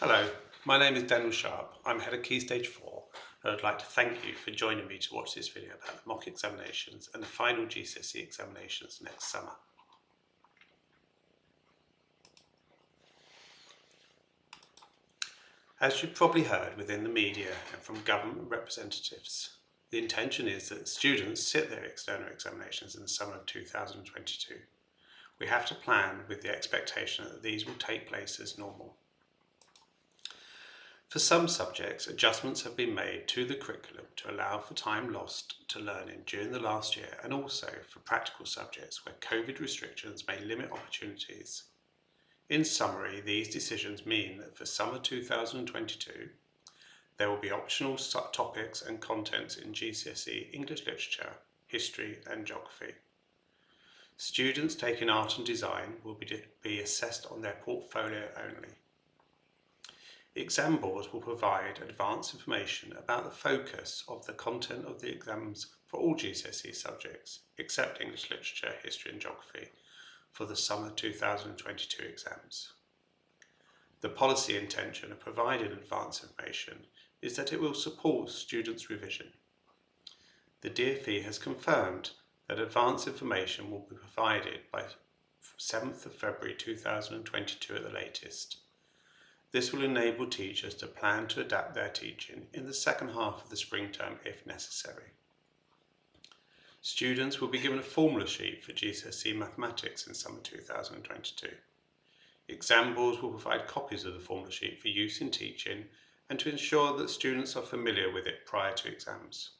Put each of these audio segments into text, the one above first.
Hello, my name is Daniel Sharp. I'm Head of Key Stage 4 and I'd like to thank you for joining me to watch this video about the mock examinations and the final GCSE examinations next summer. As you've probably heard within the media and from government representatives, the intention is that students sit their external examinations in the summer of 2022. We have to plan with the expectation that these will take place as normal. For some subjects, adjustments have been made to the curriculum to allow for time lost to learning during the last year and also for practical subjects where COVID restrictions may limit opportunities. In summary, these decisions mean that for summer 2022, there will be optional topics and contents in GCSE English Literature, History and Geography. Students taking art and design will be assessed on their portfolio only. Exam boards will provide advanced information about the focus of the content of the exams for all GCSE subjects, except English Literature, History and Geography, for the summer 2022 exams. The policy intention of providing advanced information is that it will support students' revision. The DfE has confirmed that advanced information will be provided by 7th of February 2022 at the latest. This will enable teachers to plan to adapt their teaching in the second half of the spring term if necessary. Students will be given a formula sheet for GCSE Mathematics in summer 2022. Exam boards will provide copies of the formula sheet for use in teaching and to ensure that students are familiar with it prior to exams.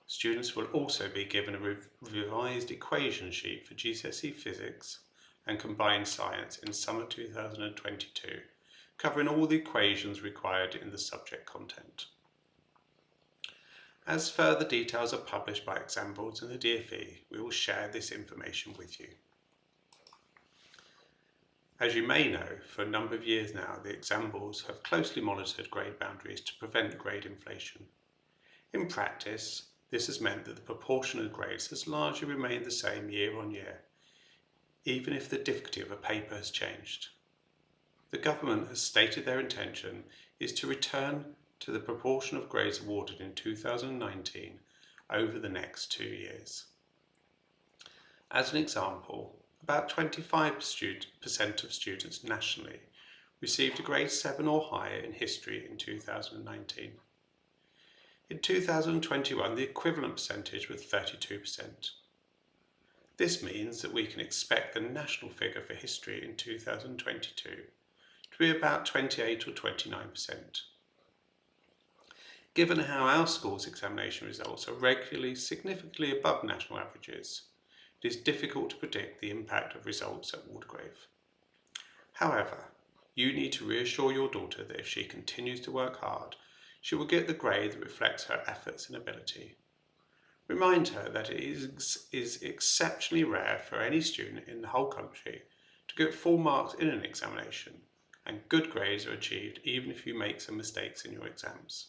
Students will also be given a revised equation sheet for GCSE Physics and Combined Science in summer 2022. Covering all the equations required in the subject content. As further details are published by exam boards and the DfE, we will share this information with you. As you may know, for a number of years now, the exam boards have closely monitored grade boundaries to prevent grade inflation. In practice, this has meant that the proportion of grades has largely remained the same year on year, even if the difficulty of a paper has changed. The government has stated their intention is to return to the proportion of grades awarded in 2019 over the next 2 years. As an example, about 25% of students nationally received a grade 7 or higher in history in 2019. In 2021, the equivalent percentage was 32%. This means that we can expect the national figure for history in 2022 to be about 28 or 29%. Given how our school's examination results are regularly significantly above national averages, it is difficult to predict the impact of results at Waldegrave. However, you need to reassure your daughter that if she continues to work hard, she will get the grade that reflects her efforts and ability. Remind her that it is exceptionally rare for any student in the whole country to get full marks in an examination, and good grades are achieved even if you make some mistakes in your exams.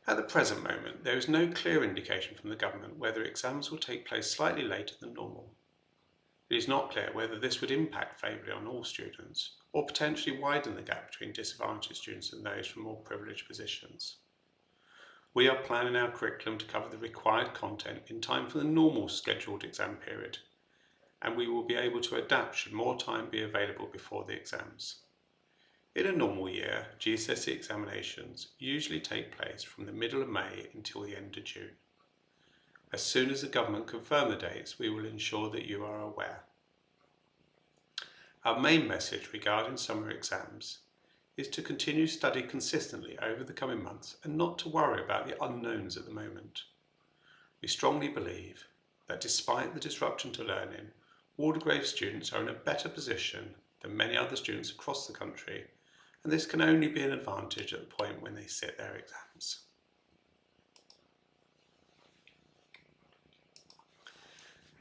At the present moment, there is no clear indication from the government whether exams will take place slightly later than normal. It is not clear whether this would impact favourably on all students, or potentially widen the gap between disadvantaged students and those from more privileged positions. We are planning our curriculum to cover the required content in time for the normal scheduled exam period, and we will be able to adapt should more time be available before the exams. In a normal year, GCSE examinations usually take place from the middle of May until the end of June. As soon as the government confirm the dates, we will ensure that you are aware. Our main message regarding summer exams is to continue to study consistently over the coming months and not to worry about the unknowns at the moment. We strongly believe that despite the disruption to learning, Waldegrave students are in a better position than many other students across the country, and this can only be an advantage at the point when they sit their exams.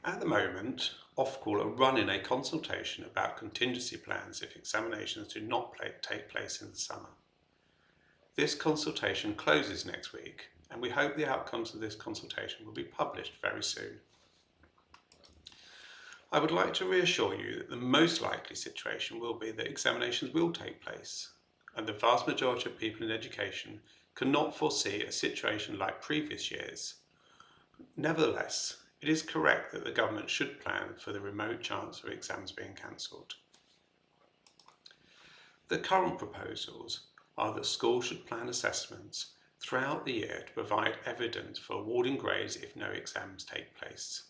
At the moment, Ofqual are running a consultation about contingency plans if examinations do not take place in the summer. This consultation closes next week, and we hope the outcomes of this consultation will be published very soon. I would like to reassure you that the most likely situation will be that examinations will take place, and the vast majority of people in education cannot foresee a situation like previous years. Nevertheless, it is correct that the government should plan for the remote chance of exams being cancelled. The current proposals are that schools should plan assessments throughout the year to provide evidence for awarding grades if no exams take place.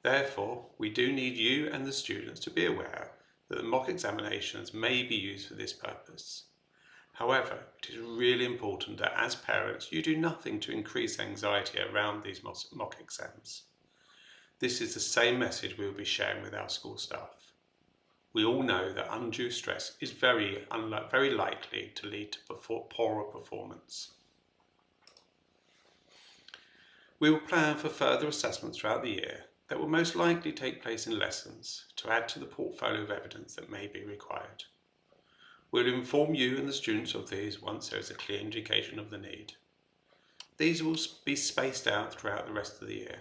Therefore, we do need you and the students to be aware that the mock examinations may be used for this purpose. However, it is really important that as parents you do nothing to increase anxiety around these mock exams. This is the same message we will be sharing with our school staff. We all know that undue stress is very likely to lead to poorer performance. We will plan for further assessments throughout the year that will most likely take place in lessons to add to the portfolio of evidence that may be required. We will inform you and the students of these once there is a clear indication of the need. These will be spaced out throughout the rest of the year.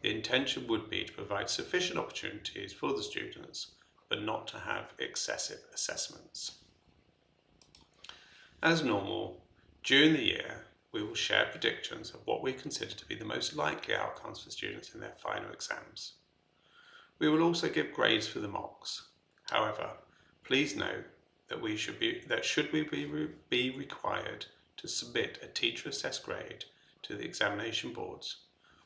The intention would be to provide sufficient opportunities for the students but not to have excessive assessments. As normal, during the year, we will share predictions of what we consider to be the most likely outcomes for students in their final exams. We will also give grades for the mocks. However, please note that should we be required to submit a teacher-assessed grade to the examination boards,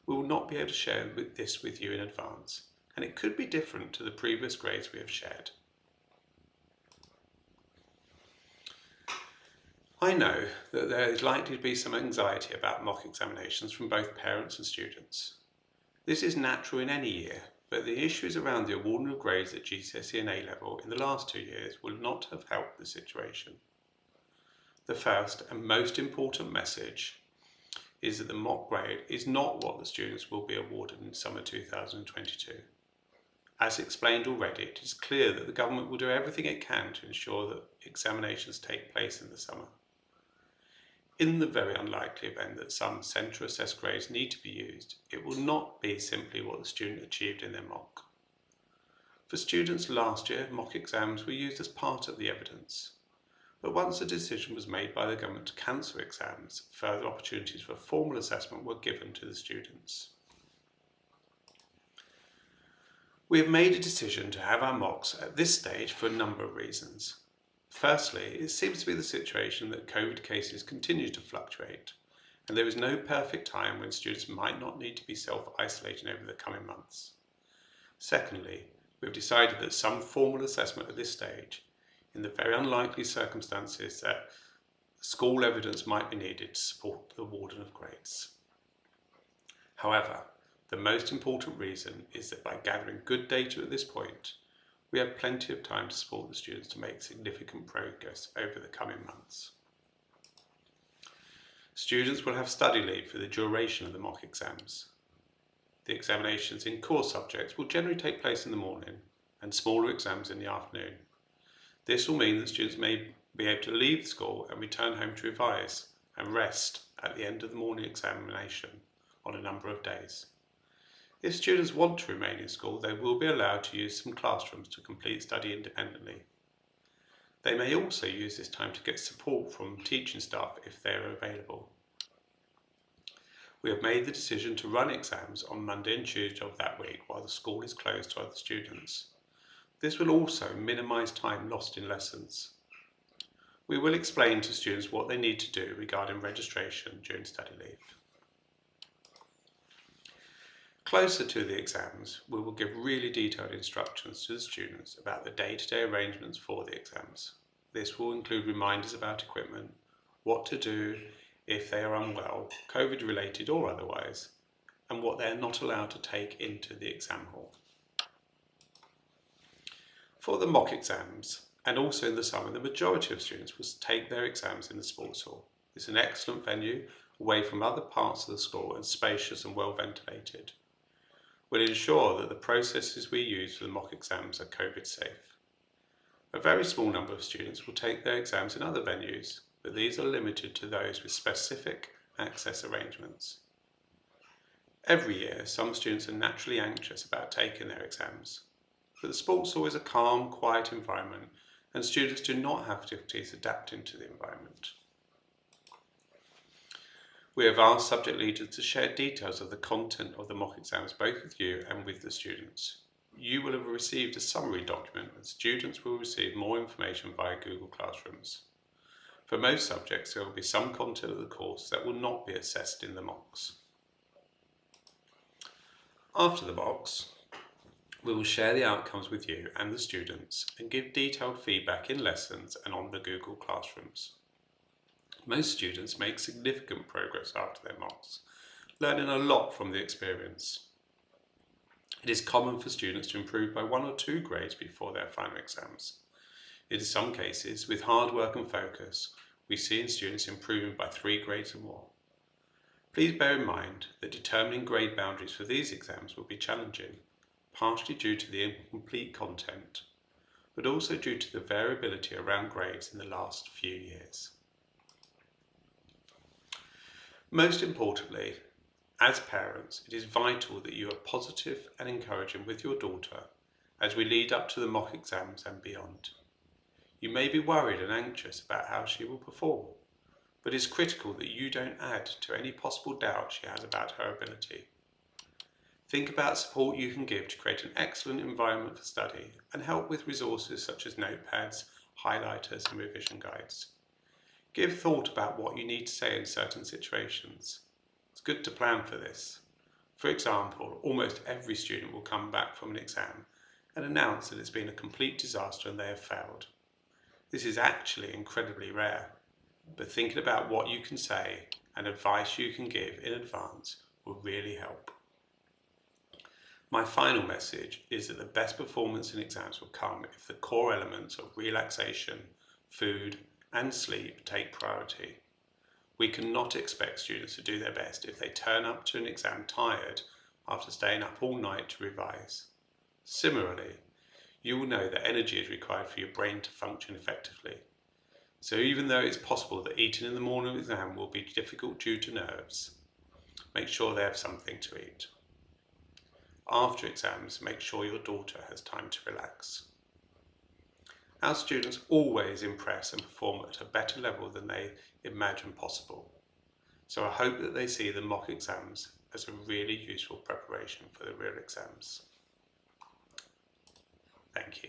we will not be able to share this with you in advance, and it could be different to the previous grades we have shared. I know that there is likely to be some anxiety about mock examinations from both parents and students. This is natural in any year, but the issues around the awarding of grades at GCSE and A-level in the last 2 years will not have helped the situation. The first and most important message is that the mock grade is not what the students will be awarded in summer 2022. As explained already, it is clear that the government will do everything it can to ensure that examinations take place in the summer. In the very unlikely event that some centre-assessed grades need to be used, it will not be simply what the student achieved in their mock. For students last year, mock exams were used as part of the evidence. But once a decision was made by the government to cancel exams, further opportunities for formal assessment were given to the students. We have made a decision to have our mocks at this stage for a number of reasons. Firstly, it seems to be the situation that COVID cases continue to fluctuate, and there is no perfect time when students might not need to be self-isolating over the coming months. Secondly, we have decided that some formal assessment at this stage, in the very unlikely circumstances that school evidence might be needed to support the awarding of grades. However, the most important reason is that by gathering good data at this point, we have plenty of time to support the students to make significant progress over the coming months. Students will have study leave for the duration of the mock exams. The examinations in core subjects will generally take place in the morning and smaller exams in the afternoon. This will mean that students may be able to leave school and return home to revise and rest at the end of the morning examination on a number of days. If students want to remain in school, they will be allowed to use some classrooms to complete study independently. They may also use this time to get support from teaching staff if they are available. We have made the decision to run exams on Monday and Tuesday of that week while the school is closed to other students. This will also minimise time lost in lessons. We will explain to students what they need to do regarding registration during study leave. Closer to the exams, we will give really detailed instructions to the students about the day-to-day arrangements for the exams. This will include reminders about equipment, what to do if they are unwell, COVID related or otherwise, and what they are not allowed to take into the exam hall. For the mock exams, and also in the summer, the majority of students will take their exams in the sports hall. It's an excellent venue, away from other parts of the school and spacious and well ventilated. We'll ensure that the processes we use for the mock exams are COVID safe. A very small number of students will take their exams in other venues, but these are limited to those with specific access arrangements. Every year, some students are naturally anxious about taking their exams, but the sport's always a calm, quiet environment, and students do not have difficulties adapting to the environment. We have asked subject leaders to share details of the content of the mock exams both with you and with the students. You will have received a summary document and students will receive more information via Google Classrooms. For most subjects, there will be some content of the course that will not be assessed in the mocks. After the mocks, we will share the outcomes with you and the students and give detailed feedback in lessons and on the Google Classrooms. Most students make significant progress after their mocks, learning a lot from the experience. It is common for students to improve by 1 or 2 grades before their final exams. In some cases, with hard work and focus, we see in students improving by 3 grades or more. Please bear in mind that determining grade boundaries for these exams will be challenging, partially due to the incomplete content, but also due to the variability around grades in the last few years. Most importantly, as parents, it is vital that you are positive and encouraging with your daughter as we lead up to the mock exams and beyond. You may be worried and anxious about how she will perform, but it is critical that you don't add to any possible doubt she has about her ability. Think about support you can give to create an excellent environment for study and help with resources such as notepads, highlighters and revision guides. Give thought about what you need to say in certain situations. It's good to plan for this. For example, almost every student will come back from an exam and announce that it's been a complete disaster and they have failed. This is actually incredibly rare, but thinking about what you can say and advice you can give in advance will really help. My final message is that the best performance in exams will come if the core elements of relaxation, food, and sleep take priority. We cannot expect students to do their best if they turn up to an exam tired after staying up all night to revise. Similarly, you will know that energy is required for your brain to function effectively. So even though it's possible that eating in the morning of the exam will be difficult due to nerves, make sure they have something to eat. After exams, make sure your daughter has time to relax. Our students always impress and perform at a better level than they imagine possible. So I hope that they see the mock exams as a really useful preparation for the real exams. Thank you.